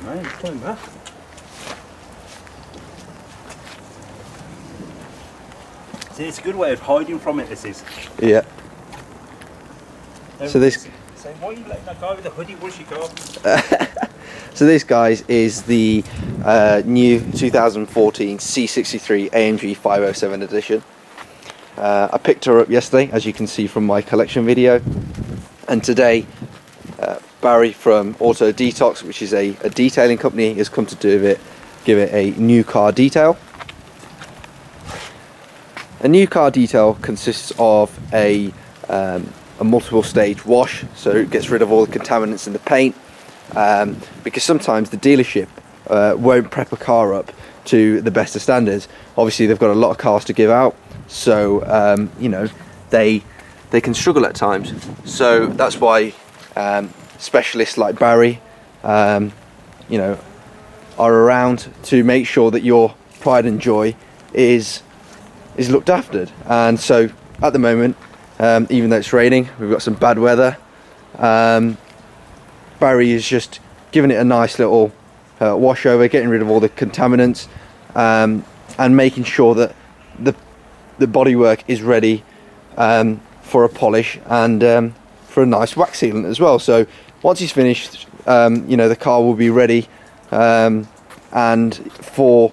mate, it's coming back. See, it's a good way of hiding from it, this is. Yeah. So this... Say, why are you letting that guy with the hoodie wash your car? So this, guys, is the new 2014 C63 AMG 507 edition. I picked her up yesterday, as you can see from my collection video, and today Barry from Auto Detox, which is a detailing company, has come to give it a new car detail. A new car detail consists of a multiple stage wash, so it gets rid of all the contaminants in the paint, because sometimes the dealership won't prep a car up to the best of standards. Obviously they've got a lot of cars to give out, so you know, they can struggle at times. So that's why specialists like Barry you know, are around to make sure that your pride and joy is looked after. And so at the moment, even though it's raining, we've got some bad weather, Barry is just giving it a nice little wash over, getting rid of all the contaminants, and making sure that the bodywork is ready for a polish and for a nice wax sealant as well. So once he's finished, you know, the car will be ready and for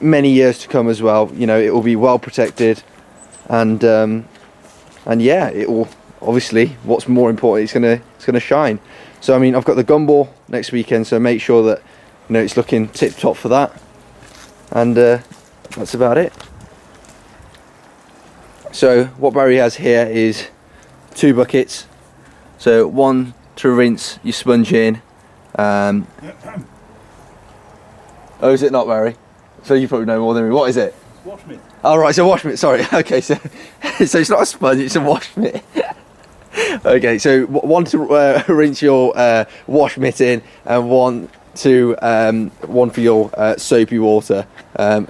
many years to come as well. You know, it will be well protected, and yeah, it will, obviously, what's more important, it's gonna shine. So I mean, I've got the gumball next weekend, so make sure that, you know, it's looking tip top for that, and that's about it. So what Barry has here is 2 buckets, so one to rinse your sponge in. Oh, is it not, Barry? So you probably know more than me. What is it? Wash mitt. Oh right, so wash mitt, sorry. Okay, so it's not a sponge, it's a wash mitt. Okay, so one to rinse your wash mitt in, and one for your soapy water.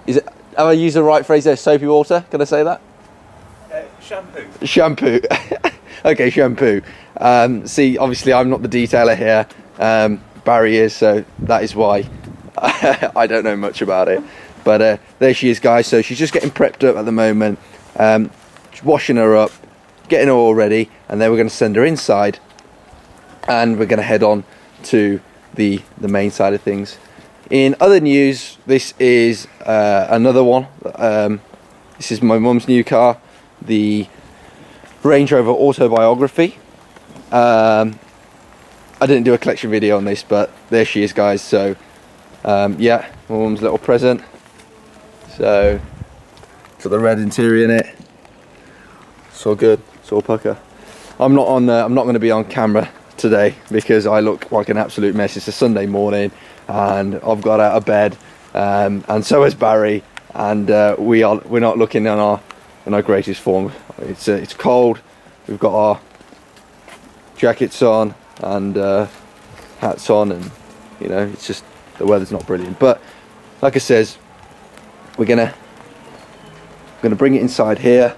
Is it? Have I used the right phrase there? Soapy water? Can I say that? Shampoo. Shampoo. Okay, shampoo. See, obviously I'm not the detailer here. Barry is, so that is why I don't know much about it. But there she is, guys. So she's just getting prepped up at the moment, washing her up, getting her all ready, and then we're going to send her inside, and we're going to head on to the main side of things. In other news, this is another one. This is my mum's new car, the Range Rover Autobiography. I didn't do a collection video on this, but there she is, guys. So yeah, my mum's little present. So got the red interior in it. It's all good. It's all pucker. I'm not going to be on camera today because I look like an absolute mess. It's a Sunday morning, and I've got out of bed, and so has Barry, and we're not looking in our greatest form. It's cold. We've got our jackets on and hats on, and you know, it's just, the weather's not brilliant. But like I says, we're gonna bring it inside here,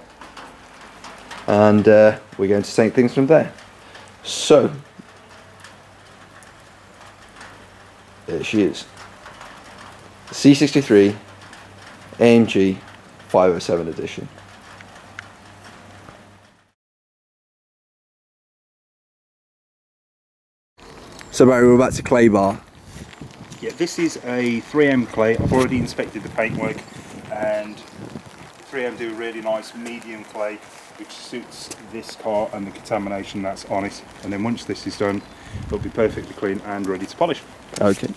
and we're going to take things from there. So there she is, C63 AMG 507 edition. So Barry, we're back to clay bar. Yeah, this is a 3M clay. I've already inspected the paintwork, and 3M do a really nice medium clay which suits this car and the contamination that's on it. And then once this is done, it'll be perfectly clean and ready to polish. Okay.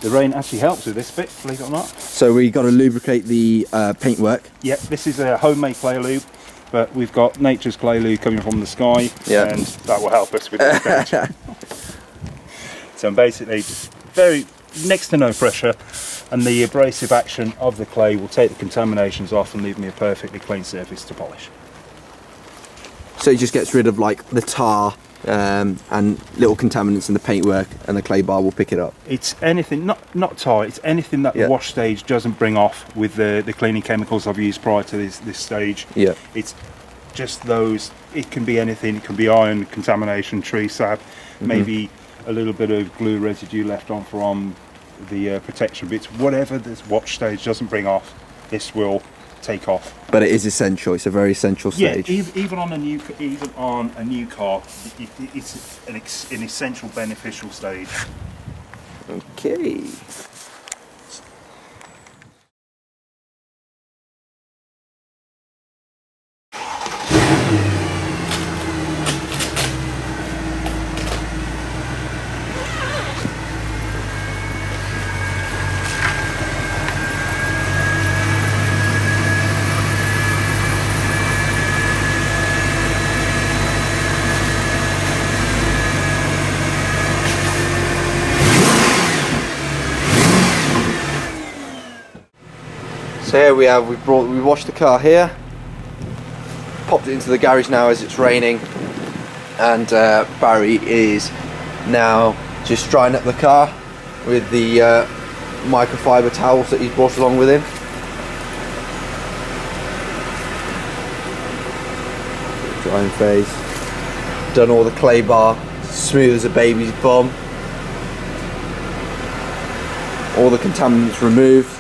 The rain actually helps with this bit, believe it or not. So we got to lubricate the paintwork. Yeah, this is a homemade clay lube, but we've got nature's clay lube coming from the sky, and that will help us with this stage. So basically, very next to no pressure, and the abrasive action of the clay will take the contaminations off and leave me a perfectly clean surface to polish. So it just gets rid of like the tar and little contaminants in the paintwork, and the clay bar will pick it up. It's anything, not tar, it's anything that the wash stage doesn't bring off with the cleaning chemicals I've used prior to this stage. Yeah. It's just those, it can be anything, it can be iron, contamination, tree sap, maybe a little bit of glue residue left on from the protection bits. Whatever this watch stage doesn't bring off, this will take off. But it is essential. It's a very essential stage. Yeah, even on a new car, it's an essential beneficial stage. Okay. So here we have, we washed the car here, popped it into the garage now as it's raining, and Barry is now just drying up the car with the microfiber towels that he's brought along with him. Drying phase, done all the clay bar, smooth as a baby's bum, all the contaminants removed.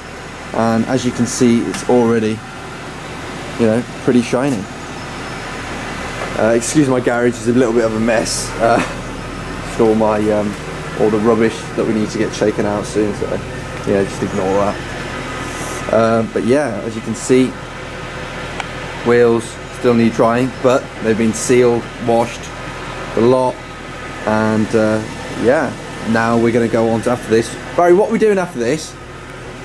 And as you can see, it's already, you know, pretty shiny. Excuse my garage, it's a little bit of a mess. It's all my all the rubbish that we need to get shaken out soon. So yeah, just ignore that. But yeah, as you can see, wheels still need drying, but they've been sealed, washed a lot, and yeah. Now we're going to go on to after this. Barry, what are we doing after this?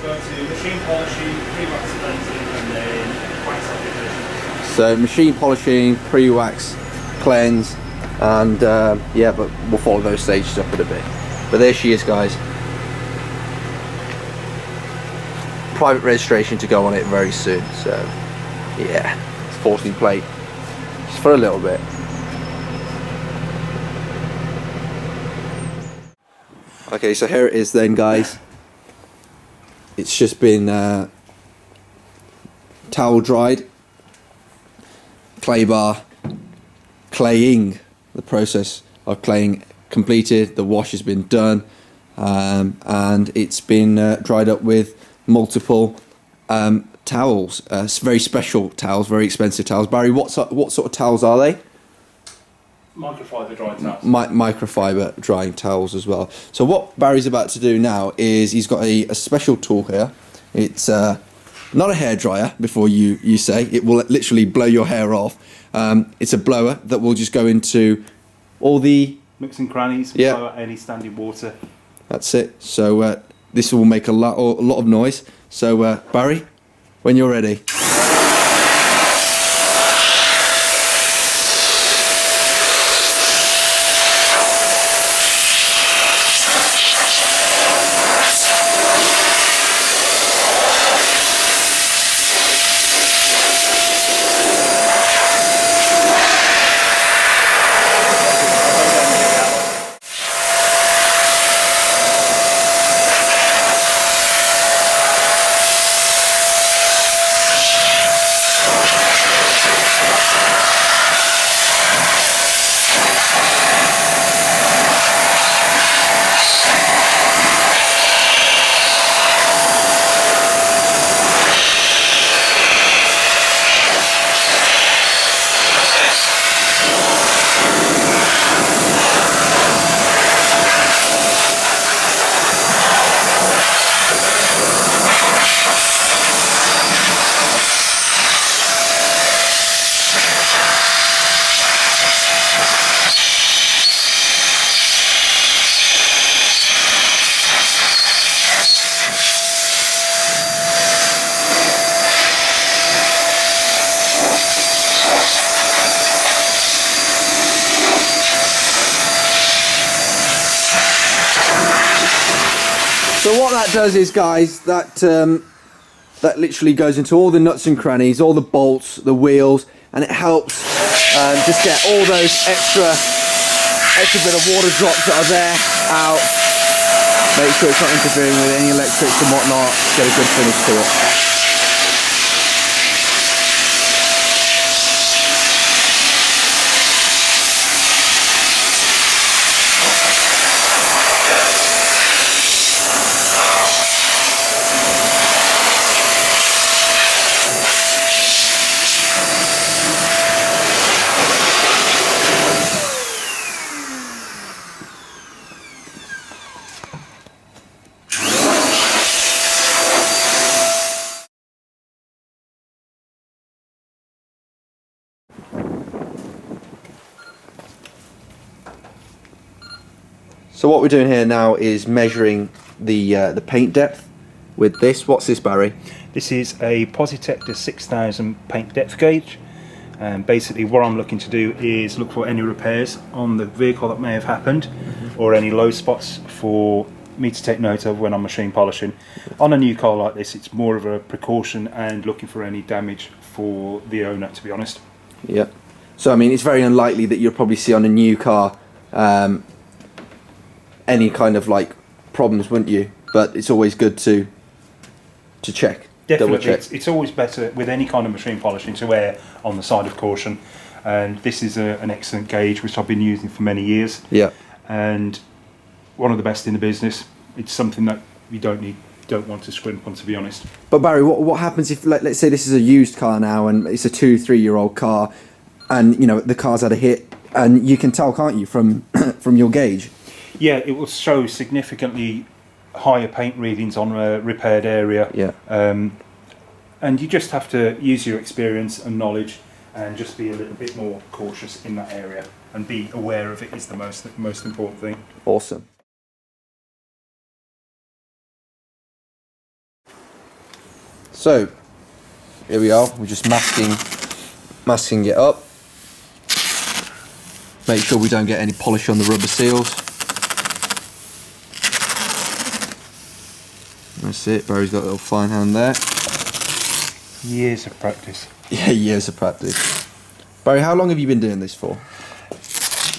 Go to machine polishing, pre-wax cleansing, and then wax application. So machine polishing, pre-wax, cleanse, and yeah, but we'll follow those stages up in a bit. But there she is, guys. Private registration to go on it very soon. So yeah, it's 14 plate, just for a little bit. Okay, so here it is then, guys. It's just been towel dried, clay bar, claying, the process of claying completed, the wash has been done, and it's been dried up with multiple towels, very special towels, very expensive towels. Barry, what sort of towels are they? Microfiber drying towels. Microfiber drying towels as well. So what Barry's about to do now is he's got a special tool here. It's not a hairdryer, before you say. It will literally blow your hair off. It's a blower that will just go into all the nooks and crannies, yeah, blow out any standing water. That's it. So this will make a lot of noise. So Barry, when you're ready. So what that does is, guys, that that literally goes into all the nuts and crannies, all the bolts, the wheels, and it helps just get all those extra bit of water drops that are there out. Make sure it's not interfering with any electrics and whatnot. Get a good finish to it. So what we're doing here now is measuring the paint depth with this. What's this, Barry? This is a Positector 6000 paint depth gauge, and basically what I'm looking to do is look for any repairs on the vehicle that may have happened, or any low spots for me to take note of when I'm machine polishing. On a new car like this, it's more of a precaution and looking for any damage for the owner, to be honest. Yeah. So I mean, it's very unlikely that you'll probably see on a new car any kind of like problems, wouldn't you? But it's always good to check. Definitely, double check. it's always better with any kind of machine polishing to err on the side of caution. And this is an excellent gauge which I've been using for many years. Yeah. And one of the best in the business. It's something that you don't want to scrimp on, to be honest. But Barry, what happens if, let's say this is a used car now and it's a 2-3-year-old car, and you know the car's had a hit, and you can tell, can't you, from from your gauge? Yeah, it will show significantly higher paint readings on a repaired area. Yeah. And you just have to use your experience and knowledge and just be a little bit more cautious in that area, and be aware of it is the most important thing. Awesome. So here we are. We're just masking it up. Make sure we don't get any polish on the rubber seals. That's it. Barry's got a little fine hand there. Years of practice. Yeah, years of practice. Barry, how long have you been doing this for?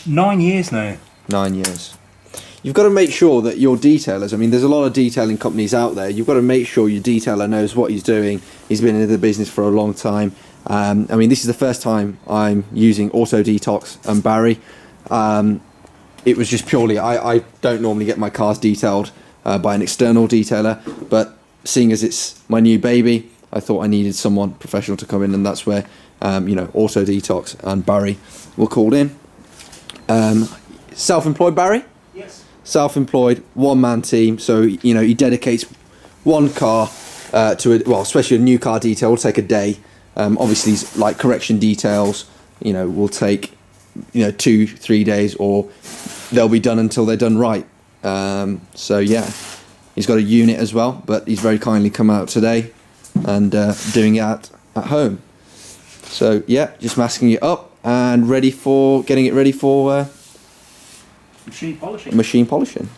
9 years now. 9 years. You've got to make sure that your detailers, I mean, there's a lot of detailing companies out there. You've got to make sure your detailer knows what he's doing. He's been in the business for a long time. I mean, this is the first time I'm using Auto Detox and Barry. It was just purely, I don't normally get my cars detailed by an external detailer, but seeing as it's my new baby, I thought I needed someone professional to come in, and that's where, you know, Auto Detox and Barry were called in. Self-employed Barry? Yes. Self-employed, one-man team, so, you know, he dedicates one car to it. Well, especially a new car detail will take a day. Obviously, like correction details, you know, will take, you know, 2-3 days, or they'll be done until they're done right. So yeah, he's got a unit as well, but he's very kindly come out today and doing it at home. So yeah, just masking it up and getting it ready for machine polishing. Machine polishing.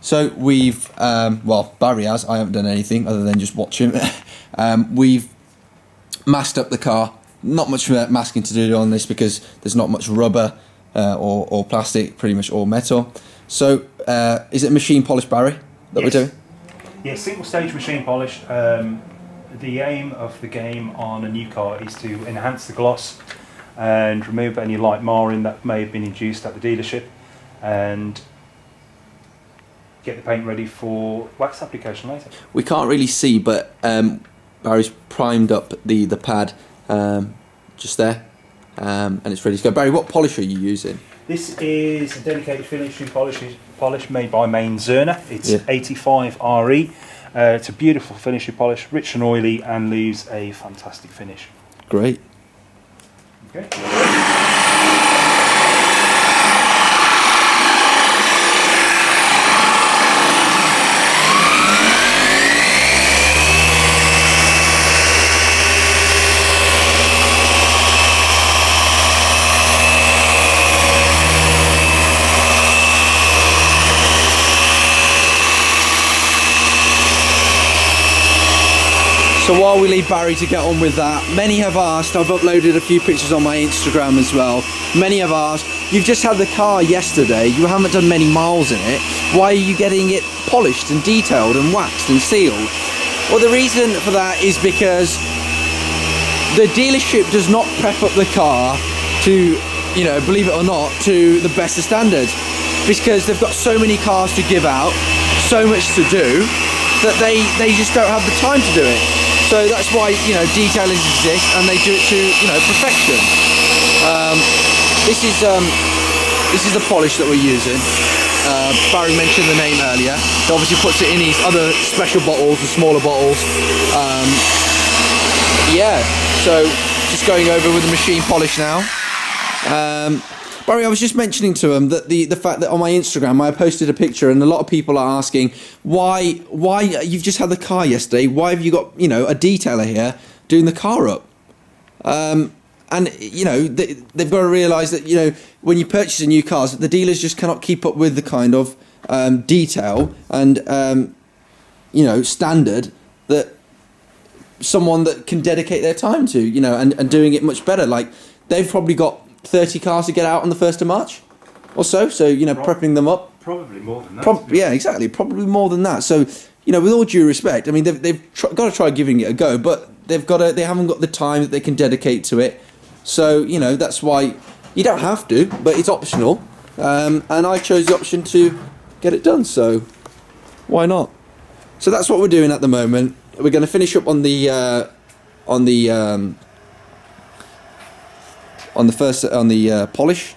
So we've, well, Barry has, I haven't done anything other than just watch him. We've masked up the car. Not much masking to do on this because there's not much rubber or plastic, pretty much all metal. So is it machine polish, Barry, that we're doing? Yeah, single stage machine polish. The aim of the game on a new car is to enhance the gloss and remove any light marring that may have been induced at the dealership, and get the paint ready for wax application later. We can't really see, but Barry's primed up the pad just there, and it's ready to go. Barry, what polish are you using? This is a dedicated finishing polish made by Main Zerner. It's 85 RE. It's a beautiful finishing polish, rich and oily, and leaves a fantastic finish. Great. Okay. So while we leave Barry to get on with that, many have asked, I've uploaded a few pictures on my Instagram as well, many have asked, you've just had the car yesterday, you haven't done many miles in it, why are you getting it polished and detailed and waxed and sealed? Well, the reason for that is because the dealership does not prep up the car to, you know, believe it or not, to the best of standards, because they've got so many cars to give out, so much to do, that they just don't have the time to do it. So that's why, you know, detailers exist, and they do it to, you know, perfection. This is the polish that we're using. Barry mentioned the name earlier. He obviously puts it in these other special bottles, the smaller bottles. Yeah, so just going over with the machine polish now. Barry, I was just mentioning to him that the fact that on my Instagram I posted a picture and a lot of people are asking why you've just had the car yesterday, why have you got, you know, a detailer here doing the car up? And you know, they've got to realise that, you know, when you purchase a new car, the dealers just cannot keep up with the kind of detail and you know, standard that someone that can dedicate their time to, you know, and doing it much better. Like, they've probably got 30 cars to get out on the 1st of March or so, you know, prepping them up. Probably more than that. Yeah, exactly, probably more than that. So, you know, with all due respect, I mean, they've got to try giving it a go, but they haven't got the time that they can dedicate to it. So, you know, that's why you don't have to, but it's optional. And I chose the option to get it done, so why not? So that's what we're doing at the moment. We're going to finish up on the polish,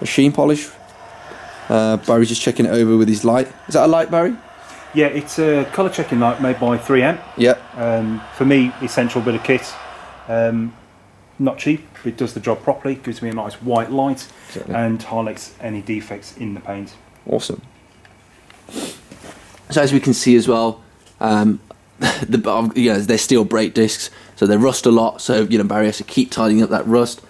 machine polish. Barry's just checking it over with his light. Is that a light, Barry? Yeah, it's a colour checking light made by 3M. Yeah. For me, essential bit of kit. Not cheap, but it does the job properly. Gives me a nice white light and highlights any defects in the paint. Awesome. So as we can see as well, they're steel brake discs, so they rust a lot. So, you know, Barry has to keep tidying up that rust.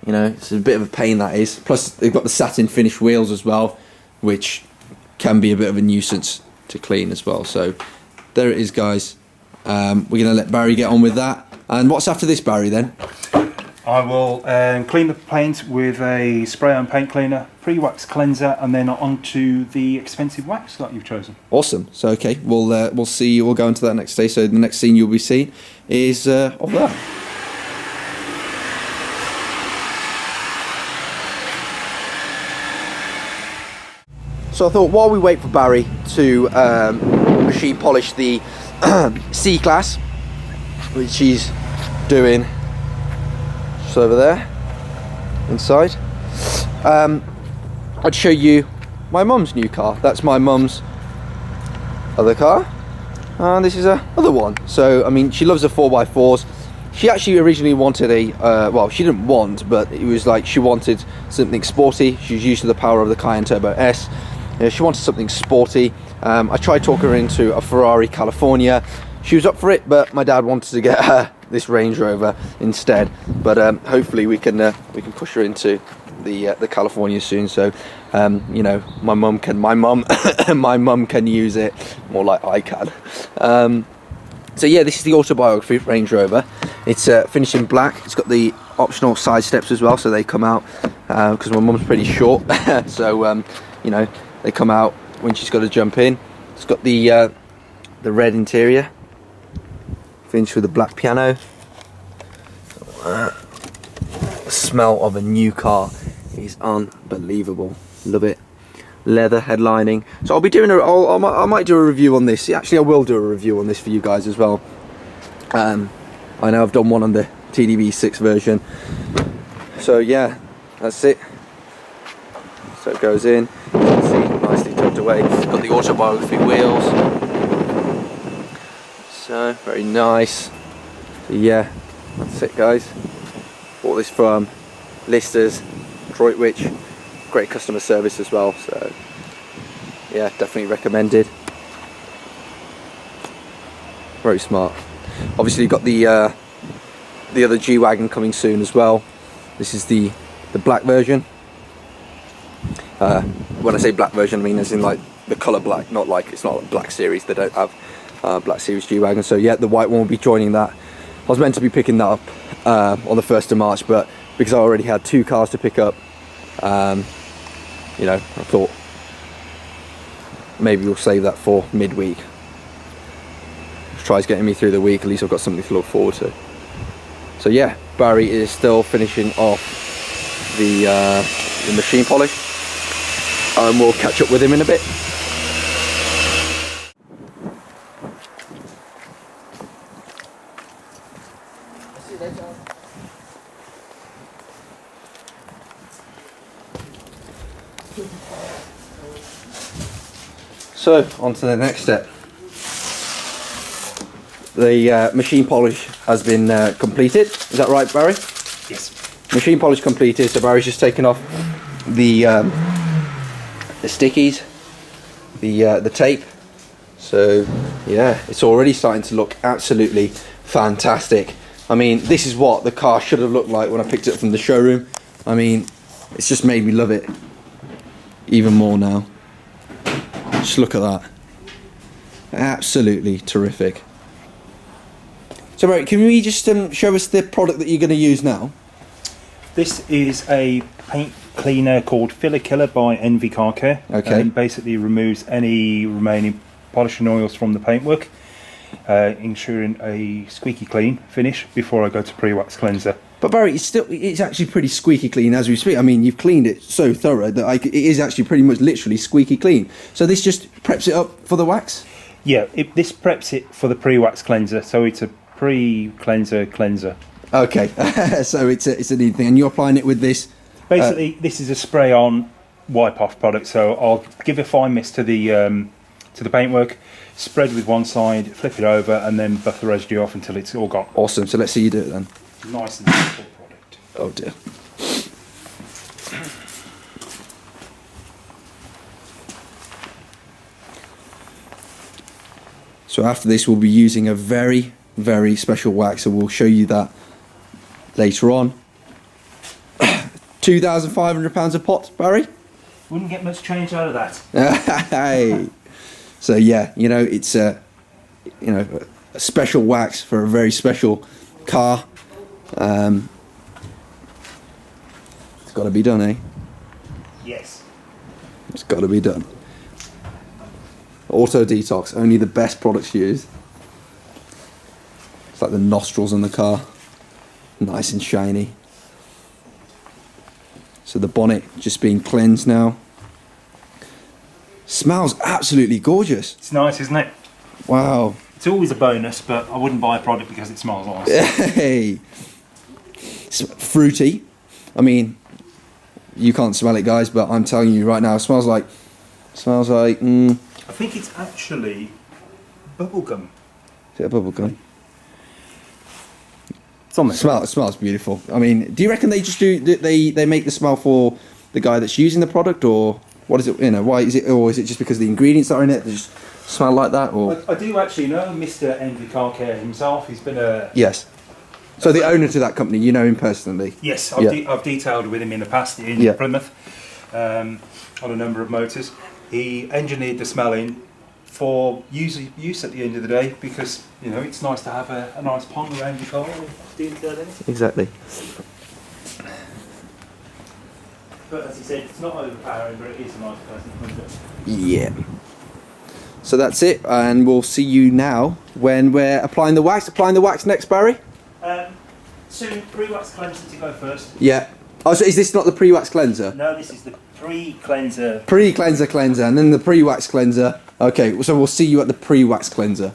You know, it's a bit of a pain, that is. Plus, they've got the satin finish wheels as well, which can be a bit of a nuisance to clean as well. So there it is, guys. We're going to let Barry get on with that. And what's after this, Barry, then? I will clean the paint with a spray-on paint cleaner, pre-wax cleanser, and then onto the expensive wax that you've chosen. Awesome. So, okay, we'll see. We'll go into that next day. So the next scene you'll be seeing is of that. So I thought, while we wait for Barry to machine polish the C-Class, which he's doing just over there inside, I'd show you my mum's new car. That's my mum's other car, and this is her other one. So, I mean, she loves the 4x4s. She actually originally wanted a, well, she didn't want, but it was like she wanted something sporty. She's used to the power of the Cayenne Turbo S. She wanted something sporty. I tried talking her into a Ferrari California. She was up for it, but my dad wanted to get her this Range Rover instead. But hopefully we can push her into the California soon. So you know, my mum can use it more like I can. So yeah, this is the autobiography Range Rover. It's finished in black. It's got the optional side steps as well, so they come out because my mum's pretty short. So you know, they come out when she's got to jump in. It's got the red interior, finished with a black piano. The smell of a new car is unbelievable. Love it. Leather headlining. So I'll be doing I might do a review on this. Actually, I will do a review on this for you guys as well. I know I've done one on the TDV6 version. So yeah, that's it. So it goes in. You can see, nicely tucked away. It's got the autobiography wheels. So very nice. So yeah, that's it, guys. Bought this from Listers, Droitwich. Great customer service as well. So yeah, definitely recommended. Very smart. Obviously, you've got the other G-Wagon coming soon as well. This is the black version. When I say black version, I mean as in like the colour black, not like, it's not a Black Series. They don't have Black Series G-Wagon. So yeah, the white one will be joining that. I was meant to be picking that up on the 1st of March, but because I already had 2 cars to pick up, you know, I thought maybe we'll save that for midweek. Tries getting me through the week. At least I've got something to look forward to. So yeah, Barry is still finishing off the machine polish. And we'll catch up with him in a bit. So, on to the next step. The machine polish has been completed. Is that right, Barry? Yes. Machine polish completed, so Barry's just taken off the stickies, the tape. So, yeah, it's already starting to look absolutely fantastic. I mean, this is what the car should have looked like when I picked it up from the showroom. I mean, it's just made me love it even more now. Just look at that. Absolutely terrific. So, Barry, can we just show us the product that you're going to use now? This is a paint cleaner called Filler Killer by Envy Car Care. Okay. And basically removes any remaining polish and oils from the paintwork, ensuring a squeaky clean finish before I go to pre-wax cleanser. But Barry, it's actually pretty squeaky clean as we speak. I mean, you've cleaned it so thorough that it is actually pretty much literally squeaky clean. So this just preps it up for the wax? Yeah, this preps it for the pre-wax cleanser, so it's a pre-cleanser cleanser. Okay, so it's a neat thing, and you're applying it with this. Basically, this is a spray-on wipe-off product. So I'll give a fine mist to the paintwork, spread with one side, flip it over, and then buff the residue off until it's all gone. Awesome. So let's see you do it then. Nice and simple product. Oh dear. So after this, we'll be using a very, very special wax, so we'll show you that later on. £2,500 a pot, Barry? Wouldn't get much change out of that. Hey. So yeah, you know, it's a special wax for a very special car. It's got to be done, eh? Yes. It's got to be done. Auto detox, only the best products used. It's like the nostrils on the car, nice and shiny. So the bonnet just being cleansed now. Smells absolutely gorgeous. It's nice, isn't it? Wow. It's always a bonus, but I wouldn't buy a product because it smells nice. Hey. It's fruity. I mean, you can't smell it, guys, but I'm telling you right now, it smells like. I think it's actually bubblegum. Is it a bubblegum? It's on there. It smells beautiful. I mean, do you reckon they just they make the smell for the guy that's using the product, or what is it? You know, why is it, or is it just because the ingredients that are in it they just smell like that? Or I do actually know Mr. Envy Car Care himself. He's been a yes. So the owner to that company, you know him personally? Yes, I've detailed with him in the past in Plymouth on a number of motors. He engineered the smell in for use at the end of the day, because you know it's nice to have a nice pond around your car. Exactly. But as he said, it's not overpowering, but it is a nice pleasant window. Yeah. So that's it, and we'll see you now when we're applying the wax. Applying the wax next, Barry? Soon, pre-wax cleanser to go first. Yeah. Oh, so is this not the pre-wax cleanser? No, this is the pre-cleanser. Pre-cleanser, and then the pre-wax cleanser. Okay, so we'll see you at the pre-wax cleanser.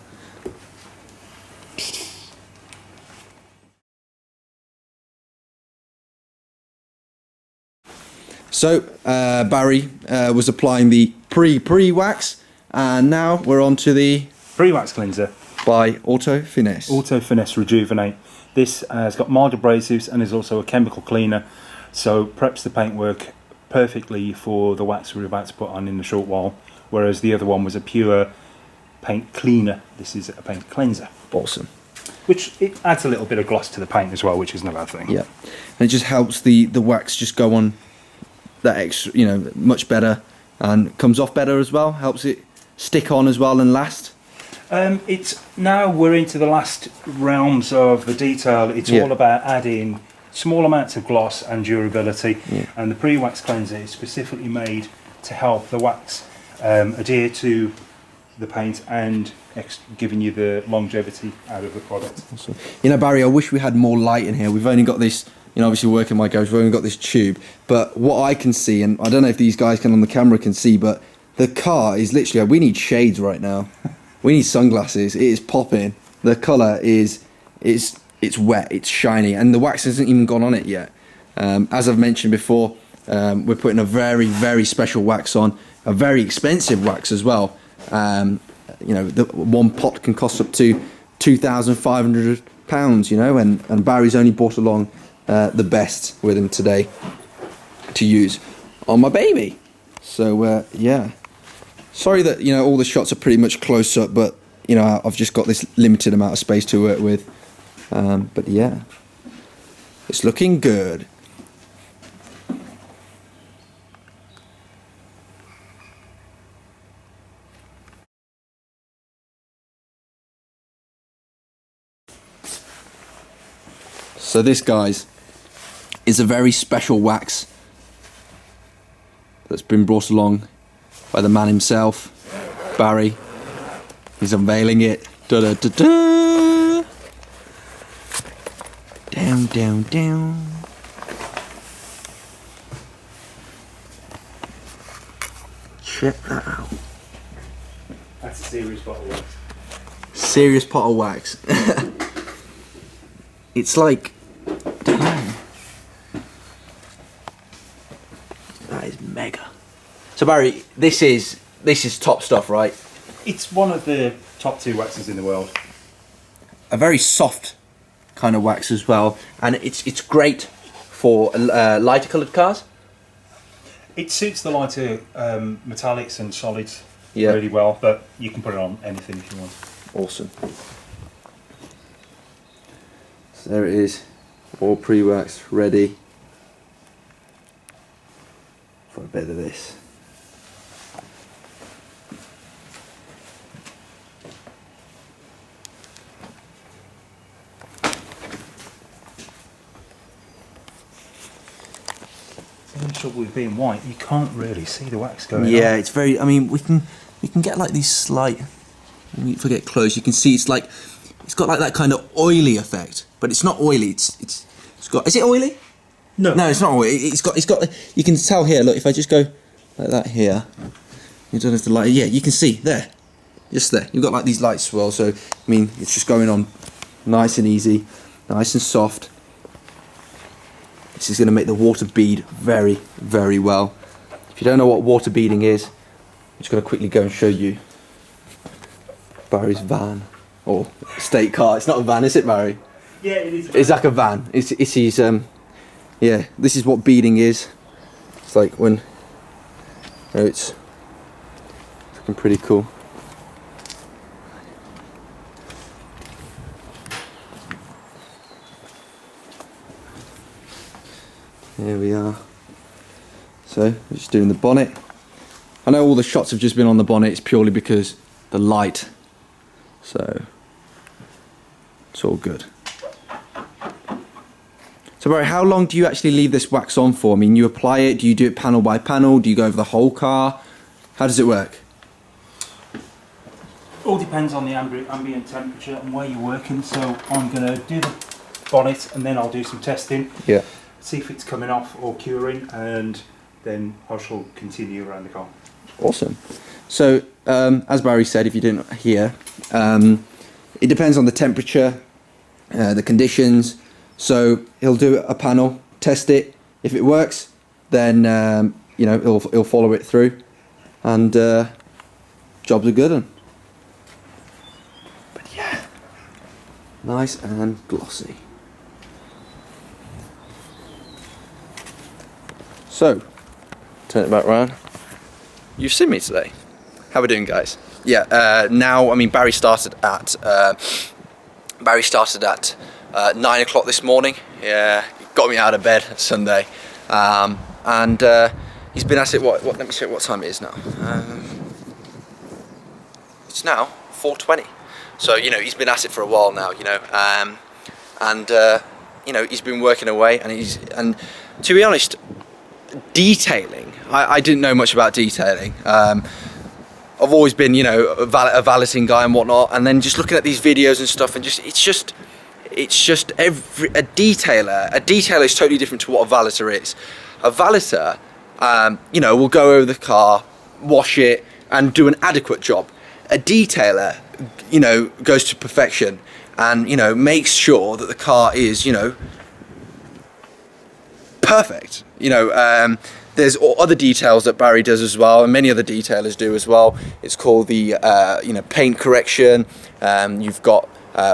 So, Barry was applying the pre-wax, and now we're on to the pre-wax cleanser by Auto Finesse. Auto Finesse Rejuvenate. This has got mild abrasives and is also a chemical cleaner, so preps the paintwork perfectly for the wax we're about to put on in a short while, whereas the other one was a pure paint cleaner. This is a paint cleanser. Awesome. Which it adds a little bit of gloss to the paint as well, which isn't a bad thing. Yeah, and it just helps the wax just go on that extra, you know, much better, and comes off better as well. Helps it stick on as well and last. It's now we're into the last realms of the detail. It's all about adding small amounts of gloss and durability, and the pre-wax cleanser is specifically made to help the wax adhere to the paint and giving you the longevity out of the product. Awesome. You know, Barry, I wish we had more light in here. We've only got this, you know, obviously working my garage, we've only got this tube, but what I can see, and I don't know if these guys on the camera can see, but the car is literally, we need shades right now. We need sunglasses. It is popping. The colour is, it's wet, it's shiny, and the wax hasn't even gone on it yet. As I've mentioned before, we're putting a very, very special wax on. a very expensive wax as well. You know, the one pot can cost up to £2,500, you know, and Barry's only brought along the best with him today to use on my baby. So yeah, sorry that, you know, all the shots are pretty much close up, but you know, I've just got this limited amount of space to work with. But yeah, it's looking good. So this, guys, is a very special wax that's been brought along by the man himself, Barry. He's unveiling it. Da da da da. Down, down, down. Check that out. That's a serious bottle of wax. Serious pot of wax. It's like, damn. That is mega. So Barry, this is top stuff, right? It's one of the top 2 waxes in the world. A very soft kind of wax as well, and it's great for lighter coloured cars. It suits the lighter metallics and solids Yeah. really well, but you can put it on anything if you want. Awesome. So there it is, all pre-waxed, ready for a bit of this. The only trouble with being white, you can't really see the wax going on. Yeah, it's very. I mean, we can get like these slight. If I get close, you can see it's like it's got like that kind of oily effect, but it's not oily. It's got. Is it oily? No. No, it's not oily. It's got. You can tell here. Look, if I just go like that here, you don't have to light. Yeah, you can see there, just there. You've got like these light swirls. So I mean, it's just going on nice and easy, nice and soft. This is going to make the water bead very, very well. If you don't know what water beading is, I'm just going to quickly go and show you Barry's van, or state car. It's not a van, is it, Barry? Yeah, it is. It's like a van. It's his, yeah, this is what beading is. It's like when, oh, it's looking pretty cool. Here we are. So, we're just doing the bonnet. I know all the shots have just been on the bonnet, it's purely because the light. So, it's all good. So Barry, how long do you actually leave this wax on for? I mean, you apply it, do you do it panel by panel? Do you go over the whole car? How does it work? All depends on the ambient temperature and where you're working. So I'm going to do the bonnet and then I'll do some testing. Yeah. See if it's coming off or curing, and then I shall continue around the car. Awesome. So, as Barry said, if you didn't hear, it depends on the temperature, the conditions. So he'll do a panel, test it. If it works, then you know, he'll follow it through, and jobs are good. But yeah, nice and glossy. So, turn it back round. You've seen me today. How are we doing, guys? Yeah. Now, I mean, Barry started at 9 o'clock this morning. Yeah, got me out of bed Sunday, and he's been at it. What? Let me check what time it is now. It's now 4:20. So you know, he's been at it for a while now. You know, and you know, he's been working away, and to be honest, detailing. I didn't know much about detailing. I've always been, you know, a valeting guy and whatnot, and then just looking at these videos and stuff, and it's just a detailer. A detailer is totally different to what a valeter is. A valeter, you know, will go over the car, wash it, and do an adequate job. A detailer, you know, goes to perfection and, you know, makes sure that the car is, you know, perfect. You know, there's other details that Barry does as well, and many other detailers do as well. It's called the you know, paint correction. You've got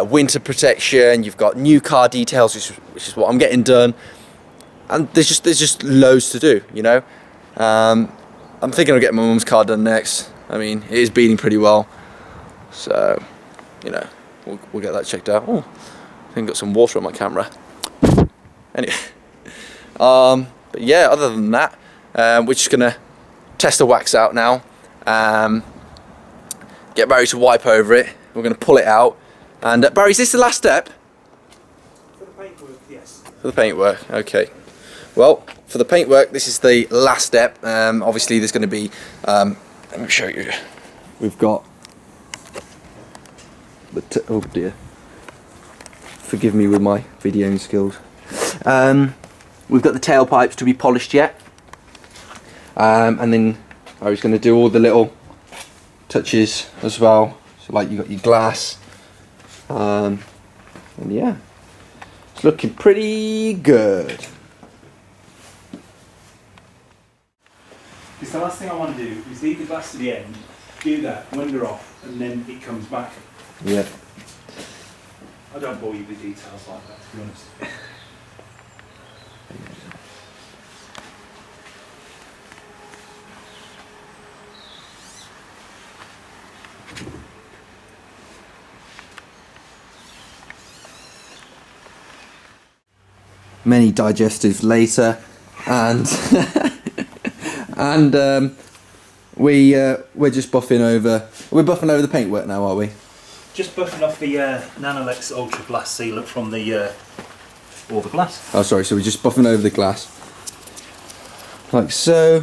winter protection. You've got new car details, which is what I'm getting done. And there's just loads to do, you know. I'm thinking of getting my mum's car done next. I mean, it is beating pretty well, so you know, we'll get that checked out. Oh, I think I've got some water on my camera. Anyway, but yeah, other than that, we're just gonna test the wax out now. Get Barry to wipe over it. We're gonna pull it out. And Barry, is this the last step? For the paintwork, yes. For the paintwork, okay. Well, for the paintwork, this is the last step. Obviously, there's going to be. Let me show you. We've got. Oh dear. Forgive me with my videoing skills. We've got the tailpipes to be polished yet, and then I was going to do all the little touches as well. So, like you got your glass, and yeah, it's looking pretty good. Because the last thing I want to do is leave the glass to the end, do that, window off, and then it comes back. Yeah. I don't bore you with details like that, to be honest. Many digestives later, and and we're just buffing over. We're buffing over the paintwork now, are we? Just buffing off the Nanolex Ultra Glass sealant from the all the glass. Oh, sorry. So we're just buffing over the glass, like so.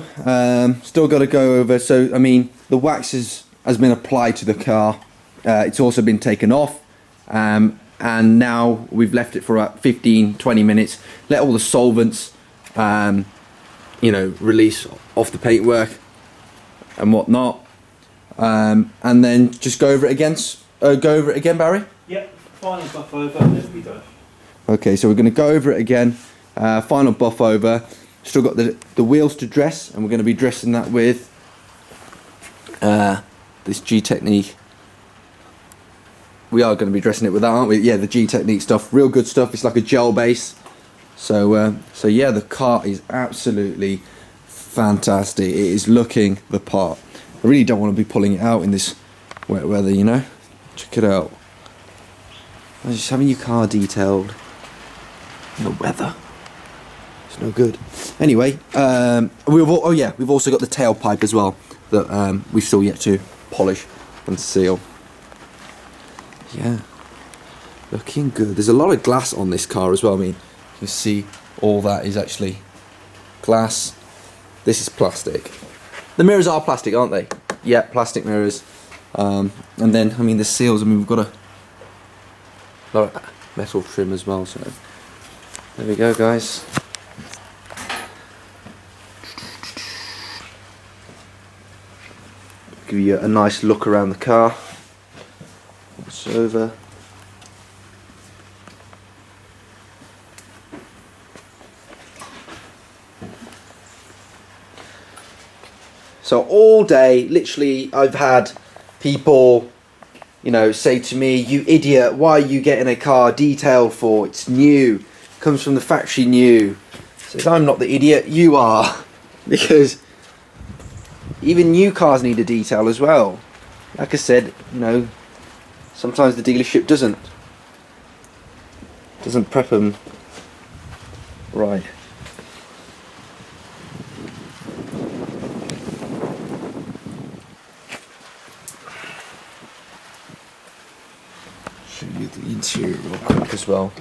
Still got to go over. So I mean, the wax has been applied to the car. It's also been taken off. And now we've left it for about 15-20 minutes, let all the solvents you know, release off the paintwork and whatnot, and then just go over it again, Barry? Yep, final buff over and it'll be done. Okay, so we're going to go over it again, final buff over. Still got the wheels to dress, and we're going to be dressing that with this G-Technique. We are going to be dressing it with that, aren't we? Yeah, the G-Technique stuff, real good stuff. It's like a gel base. So yeah, the car is absolutely fantastic. It is looking the part. I really don't want to be pulling it out in this wet weather, you know. Check it out. I'm just having your car detailed in the weather. It's no good. Anyway, we've also got the tailpipe as well that we've still yet to polish and seal. Yeah, looking good. There's a lot of glass on this car as well. I mean, you can see all that is actually glass. This is plastic. The mirrors are plastic, aren't they? Yeah, plastic mirrors. And then, I mean, the seals, I mean, we've got a lot of metal trim as well. So there we go, guys. Give you a nice look around the car. It's over. So all day, literally, I've had people, you know, say to me, "You idiot, why are you getting a car detailed for? It's new, comes from the factory new." Says, I'm not the idiot, you are. Because even new cars need a detail as well. Like I said, you know, sometimes the dealership doesn't prep them right. Show you the interior real quick as well.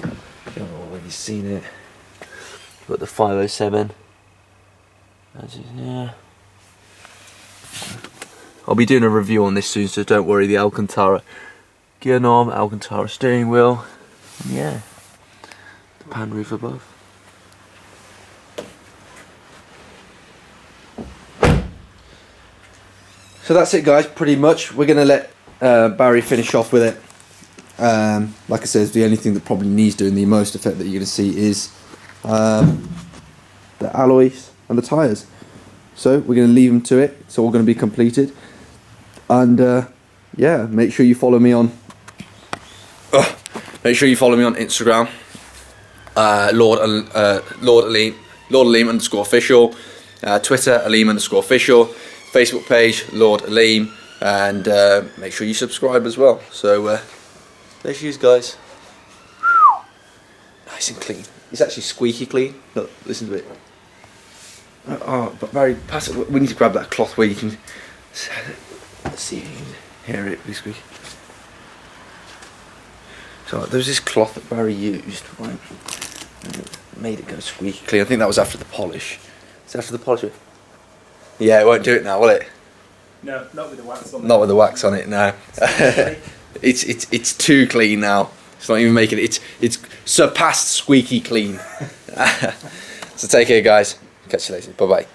You've already seen it. Got the 507. Yeah. I'll be doing a review on this soon, so don't worry. The Alcantara gear knob, Alcantara steering wheel, and yeah, the pan roof above. So that's it, guys, pretty much. We're going to let Barry finish off with it. Like I said, the only thing that probably needs doing, the most effect that you're going to see is the alloys and the tyres. So we're going to leave them to it. It's all going to be completed. And yeah, make sure you follow me on. Make sure you follow me on Instagram. Lord Aleem _official. Twitter Aleem _official. Facebook page Lord Aleem. And make sure you subscribe as well. So there she is, guys. Nice and clean. It's actually squeaky clean. Look, listen to it. Oh, but Barry, pass it. We need to grab that cloth where you can see if you can hear it be squeaky. So there was this cloth that Barry used, right? And it made it go squeaky clean. I think that was after the polish. Is it after the polish? Yeah, it won't do it now, will it? No, not with the wax on it. Not with the wax on it, no. It's too clean now. It's not even making it. It's surpassed squeaky clean. So take care, guys. Catch you later. Bye bye.